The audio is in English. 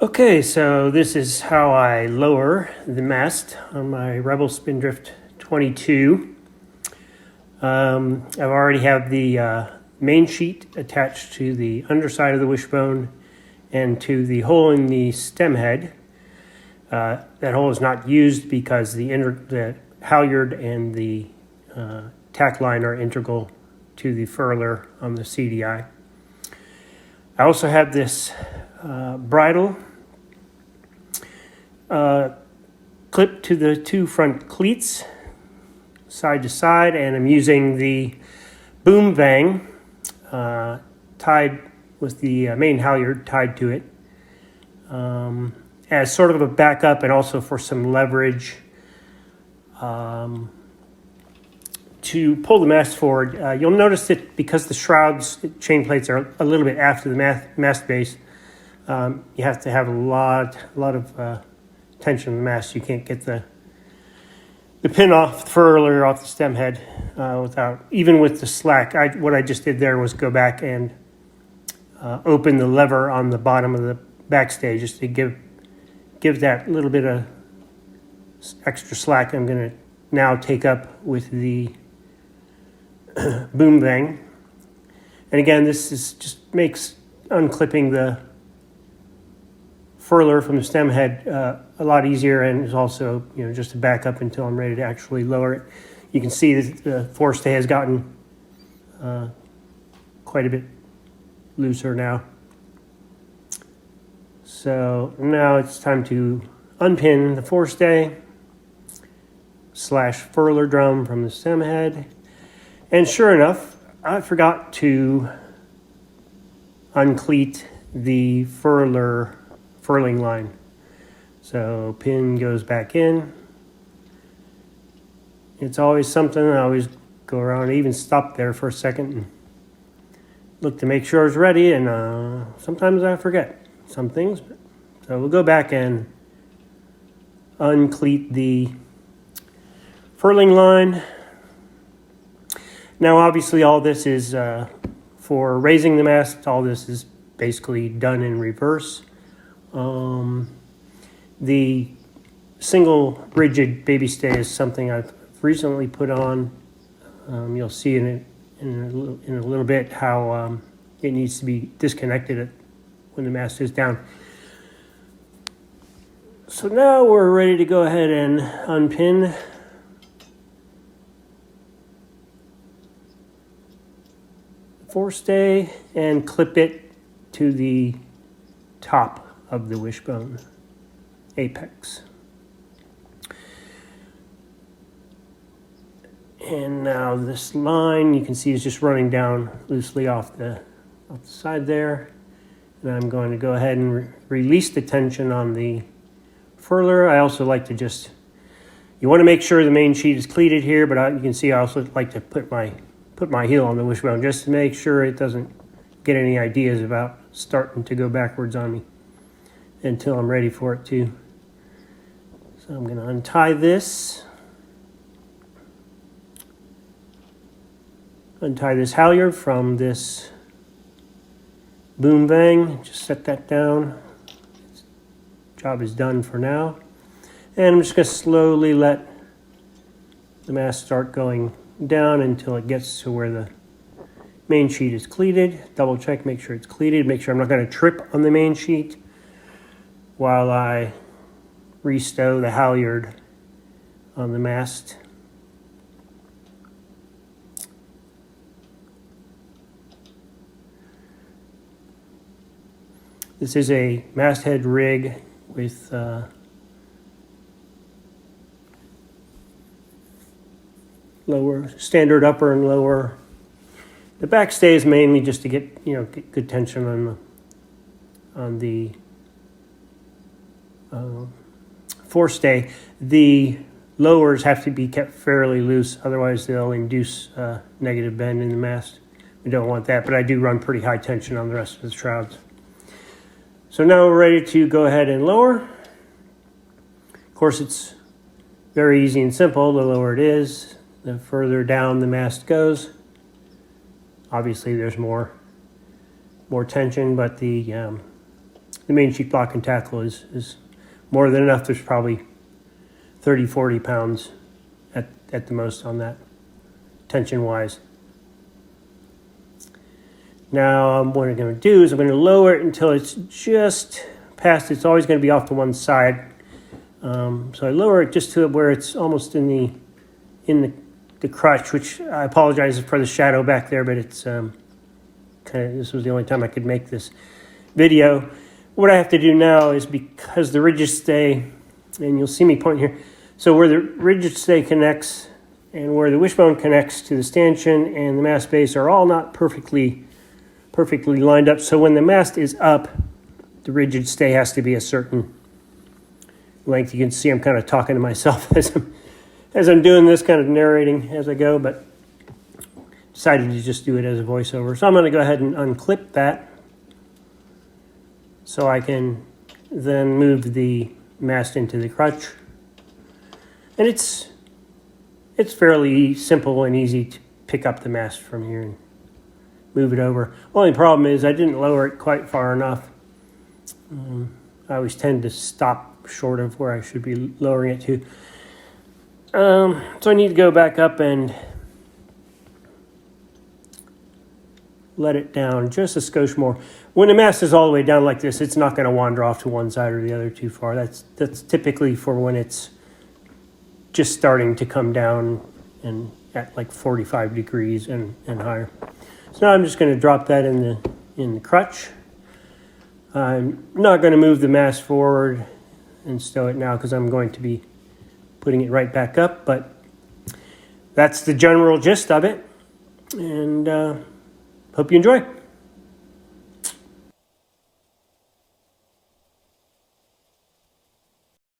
Okay, so this is how I lower the mast on my Rebel Spindrift 22. I've already have the main sheet attached to the underside of the wishbone and to the hole in the stem head. That hole is not used because the halyard and the tack line are integral to the furler on the CDI. I also have this bridle clipped to the two front cleats, side to side, and I'm using the boom vang tied with the main halyard tied to it as sort of a backup and also for some leverage to pull the mast forward. You'll notice that because the shrouds, chain plates are a little bit after the mast base, you have to have a lot of tension on the mast. You can't get the pin off the furler off the stem head without, even with the slack. What I just did there was go back and open the lever on the bottom of the backstay just to give that little bit of extra slack. I'm going to now take up with the boom vang. And again, this is just makes unclipping the furler from the stem head a lot easier, and is also, just to back up until I'm ready to actually lower it. You can see that the forestay has gotten quite a bit looser now. So now it's time to unpin the forestay / furler drum from the stem head. And sure enough, I forgot to uncleat the furling line. So pin goes back in. It's always something. I always go around and even stop there for a second and look to make sure it's ready, and sometimes I forget some things. So we'll go back and uncleat the furling line. Now obviously all this is for raising the mast. All this is basically done in reverse. The single rigid baby stay is something I've recently put on. You'll see in a little bit how it needs to be disconnected when the mast is down. So now we're ready to go ahead and unpin the forestay and clip it to the top of the wishbone apex. And now this line, you can see, is just running down loosely off the side there. And I'm going to go ahead and release the tension on the furler. I also like to you want to make sure the main sheet is cleated here, but you can see I also like to put my heel on the wishbone just to make sure it doesn't get any ideas about starting to go backwards on me until I'm ready for it to. So I'm going to untie this. Untie this halyard from this boom vang. Just set that down. Job is done for now. And I'm just going to slowly let the mast start going down until it gets to where the main sheet is cleated. Double check, make sure it's cleated. Make sure I'm not going to trip on the main sheet while I restow the halyard on the mast. This is a masthead rig with lower, standard upper and lower. The backstay is mainly just to get good tension on the forestay. The lowers have to be kept fairly loose, otherwise they'll induce negative bend in the mast. We don't want that, but I do run pretty high tension on the rest of the shrouds. So now we're ready to go ahead and lower. Of course, it's very easy and simple. The lower it is, the further down the mast goes. Obviously, there's more tension, but the the main sheet block and tackle is more than enough. There's probably 30, 40 pounds at the most on that, tension-wise. Now, what I'm going to do is I'm going to lower it until it's just past. It's always going to be off to one side. So I lower it just to where it's almost in the crutch, which I apologize for the shadow back there, but it's this was the only time I could make this video. What I have to do now is, because the rigid stay, and you'll see me pointing here, so where the rigid stay connects and where the wishbone connects to the stanchion and the mast base are all not perfectly lined up. So when the mast is up, the rigid stay has to be a certain length. You can see I'm kind of talking to myself as I'm doing this, kind of narrating as I go, but decided to just do it as a voiceover. So I'm going to go ahead and unclip that so I can then move the mast into the crutch. And it's fairly simple and easy to pick up the mast from here and move it over. Only problem is I didn't lower it quite far enough. I always tend to stop short of where I should be lowering it to. So I need to go back up and let it down just a skosh more. When the mast is all the way down like this, it's not going to wander off to one side or the other too far. That's typically for when it's just starting to come down and at like 45 degrees and higher. So now I'm just going to drop that in the crutch. I'm not going to move the mast forward and stow it now because I'm going to be putting it right back up, but that's the general gist of it, and hope you enjoy.